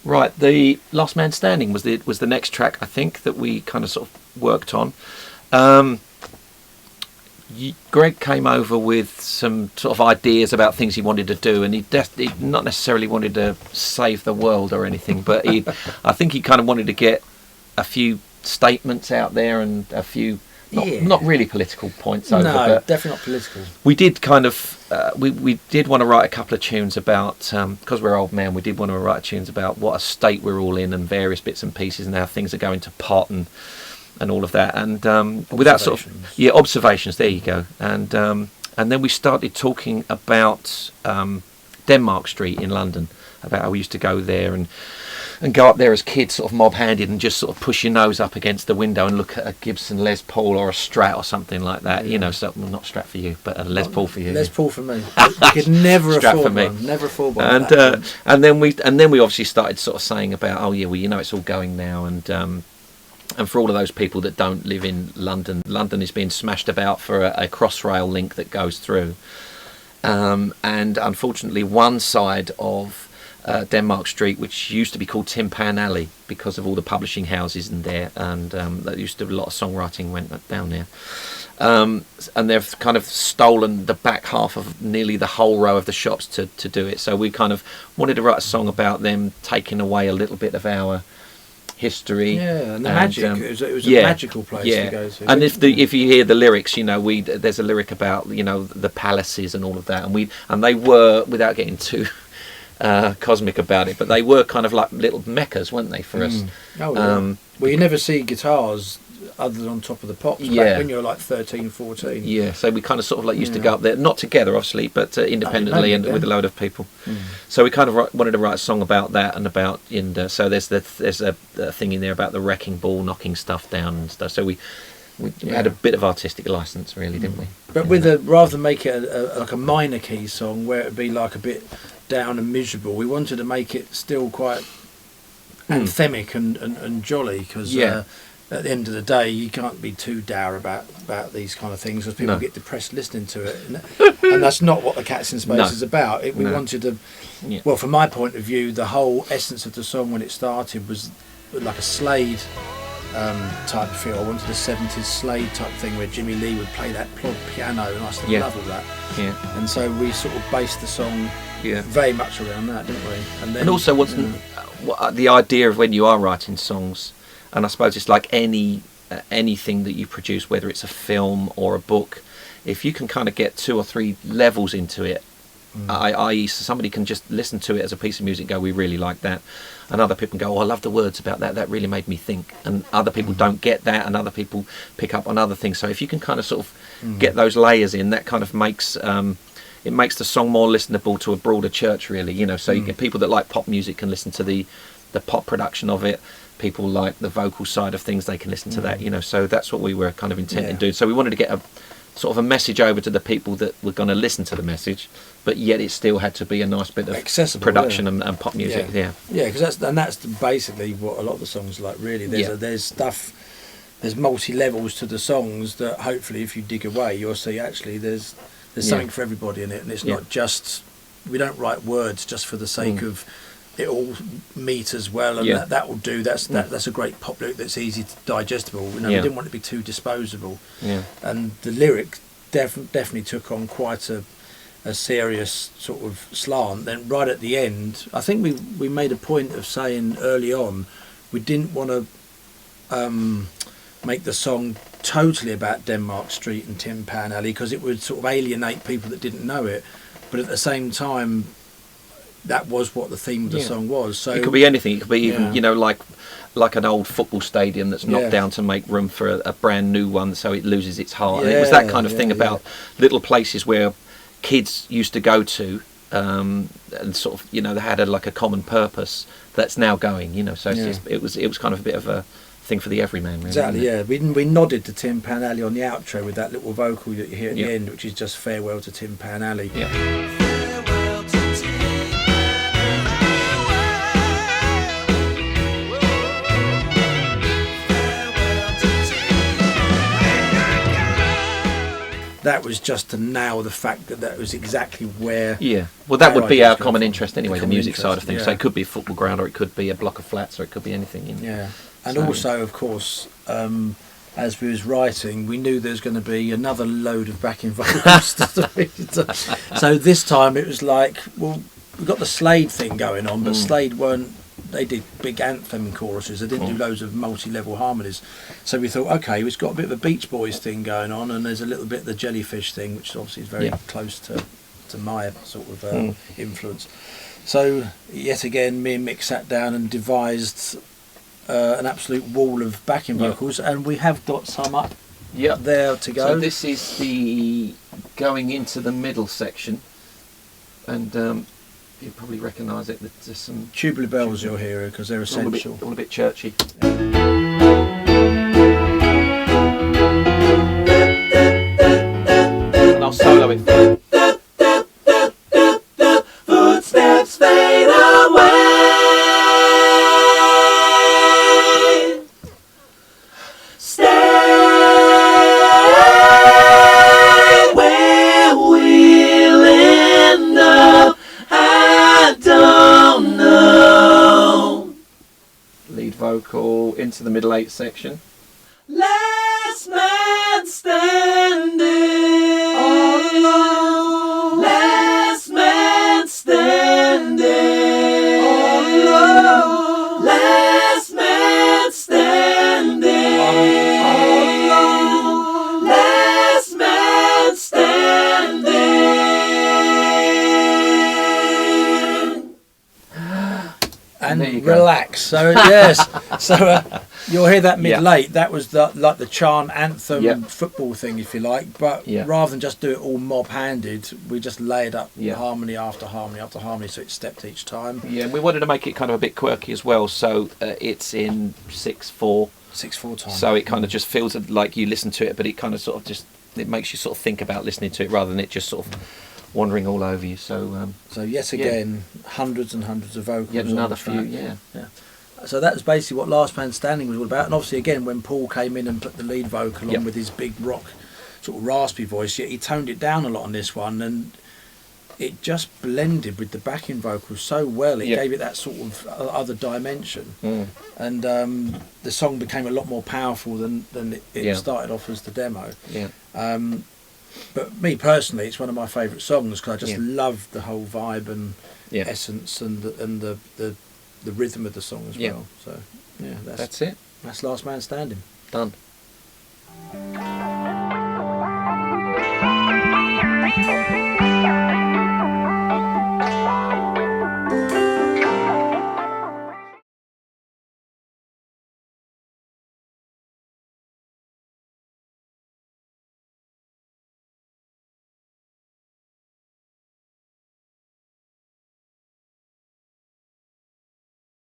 Right, the Last Man Standing was the next track, I think, that we kind of sort of worked on. Greg came over with some sort of ideas about things he wanted to do, and he not necessarily wanted to save the world or anything, but I think he kind of wanted to get a few statements out there and a few not really political points over. No, but definitely not political. We did kind of we did want to write a couple of tunes about, because we're old men, we did want to write tunes about what a state we're all in and various bits and pieces and how things are going to pot and all of that, and without sort of observations. There you go. And then we started talking about Denmark Street in London, about how we used to go there and go up there as kids, sort of mob-handed, and just sort of push your nose up against the window and look at a Gibson Les Paul or a Strat or something like that. Yeah. You know, so, well, not Strat for you, but a Les Paul for you. Les Paul for me. I could never afford for me. one. Never afford one. And then we obviously started sort of saying about, oh yeah, well, you know, it's all going now, and for all of those people that don't live in London, London is being smashed about for a Crossrail link that goes through, and unfortunately one side of Denmark Street, which used to be called Tin Pan Alley because of all the publishing houses in there, and that used to be a lot of songwriting went down there, and they've kind of stolen the back half of nearly the whole row of the shops to do it. So we kind of wanted to write a song about them taking away a little bit of our history. Yeah, and the magic. It was a magical place to go to. And if you hear the lyrics, you know, there's a lyric about, you know, the palaces and all of that, and they were, without getting too cosmic about it, but they were kind of like little meccas, weren't they, for us? Oh, yeah. Well, you never see guitars other than on top of the pops back when you're like 13, 14. Yeah, so we kind of sort of like used to go up there, not together obviously, but independently and with a load of people. So we kind of wanted to write a song about that, and about so there's a thing in there about the wrecking ball knocking stuff down and stuff. So we had a bit of artistic license, really, didn't we? But rather than make it like a minor key song where it would be like a bit down and miserable, we wanted to make it still quite anthemic and jolly, because at the end of the day you can't be too dour about these kind of things, because people get depressed listening to it, and that's not what the Cats in Space is about. We wanted to, well, from my point of view, the whole essence of the song when it started was like a Slade type feel. I wanted a 70s Slade type thing where Jimmy Lee would play that plod piano, and I still love all that. Yeah. And so we sort of based the song very much around that, didn't we? And also, the idea of when you are writing songs, and I suppose it's like anything that you produce, whether it's a film or a book, if you can kind of get 2 or 3 levels into it, i.e. somebody can just listen to it as a piece of music and go, we really like that, and other people can go, oh, I love the words about that really made me think, and other people don't get that, and other people pick up on other things. So if you can kind of sort of get those layers in, that kind of makes it makes the song more listenable to a broader church, really, you know. So you get people that like pop music can listen to the pop production of it, people like the vocal side of things, they can listen to that, you know. So that's what we were kind of intending to do. So we wanted to get a sort of a message over to the people that were going to listen to the message, but yet it still had to be a nice bit of accessible production and pop music. Because that's basically what a lot of the songs are like, really. There's stuff, there's multi levels to the songs that hopefully if you dig away you'll see actually there's something for everybody in it, and it's not just, we don't write words just for the sake of it all meet as well, and that will do. That's a great pop lyric that's easy to digestible. You know, we didn't want it to be too disposable. And the lyric definitely took on quite a serious sort of slant. Then right at the end, I think we made a point of saying early on we didn't want to make the song totally about Denmark Street and Tin Pan Alley, because it would sort of alienate people that didn't know it, but at the same time that was what the theme of the song was. So it could be anything. It could be even, you know, like an old football stadium that's knocked down to make room for a brand new one, so it loses its heart. And it was that kind of thing about little places where kids used to go to, and sort of, you know, they had a common purpose that's now going, you know. So it was kind of a bit of a thing for the everyman, really. Exactly. We nodded to Tin Pan Alley on the outro with that little vocal that you hear at the end, which is just farewell to Tin Pan Alley. that was just to nail the fact that was exactly where. Yeah, well, that would be our common from. interest anyway, the music side of things. So it could be a football ground, or it could be a block of flats, or it could be anything. Yeah, and also, of course, as we was writing, we knew there was going to be another load of backing vocals. So this time it was like, well, we got the Slade thing going on, but Slade weren't. They did big anthem choruses. They didn't do loads of multi-level harmonies. So we thought, okay, it's got a bit of a Beach Boys thing going on, and there's a little bit of the Jellyfish thing, which obviously is very close to my sort of influence. So yet again, me and Mick sat down and devised an absolute wall of backing vocals, and we have got some up there to go. So this is the going into the middle section, and you probably recognise it. There's some tubular bells you'll hear because they're essential. All a bit churchy. And I'll solo it. Footsteps fade away. Stay where we'll end up. I don't know. Lead vocal into the middle 8 section. Last man standing. All alone. Last man standing. All alone. Last man standing. All alone. Last man standing. And relax. So yes, so you'll hear that mid-late. That was like the chant anthem football thing, if you like. But rather than just do it all mob-handed, we just layered up harmony after harmony after harmony, so it stepped each time. Yeah, and we wanted to make it kind of a bit quirky as well. So it's in 6/4. 6/4 time. So it kind of just feels like you listen to it, but it kind of sort of just it makes you sort of think about listening to it rather than it just sort of wandering all over you. So yet again, hundreds and hundreds of vocals. Yet another few, yeah. So that was basically what Last Man Standing was all about. And obviously, again, when Paul came in and put the lead vocal on with his big rock, sort of raspy voice, yet he toned it down a lot on this one, and it just blended with the backing vocals so well. It gave it that sort of other dimension, and the song became a lot more powerful than it started off as the demo. But me personally, it's one of my favourite songs because I just love the whole vibe and essence and the rhythm of the song as well. So that's it. That's Last Man Standing. Done.